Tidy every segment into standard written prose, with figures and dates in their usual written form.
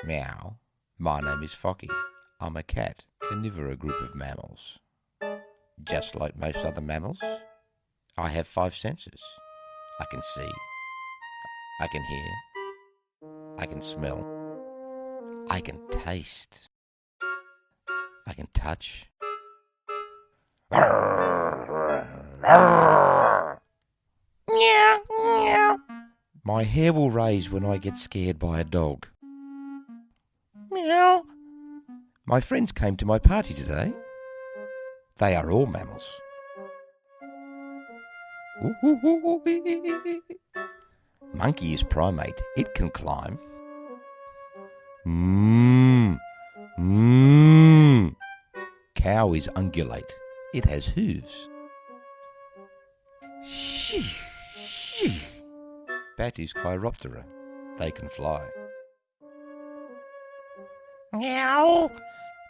Meow. My name is Focky. I'm a cat, carnivore group of mammals. Just like most other mammals, I have 5 senses. I can see, I can hear, I can smell, I can taste, I can touch. My hair will raise when I get scared by a dog. Meow. My friends came to my party today. They are all mammals. Monkey is primate. It can climb. Cow is ungulate. It has hooves. Bat is chiroptera. They can fly. Meow.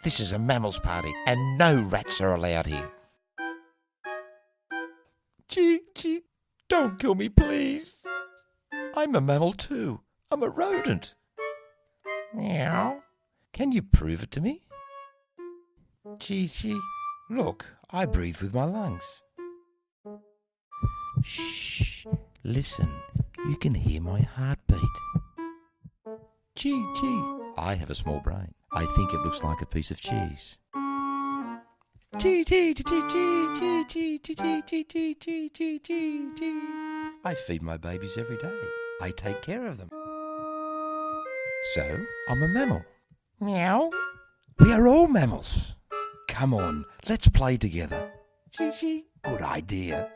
This is a mammals party and no rats are allowed here. Gee, don't kill me, please. I'm a mammal too. I'm a rodent. Meow. Can you prove it to me? Gee, look, I breathe with my lungs. Shh, listen, you can hear my heartbeat. Gee, I have a small brain. I think it looks like a piece of cheese. I feed my babies every day. I take care of them. So, I'm a mammal. Meow. We are all mammals. Come on, let's play together. Good idea.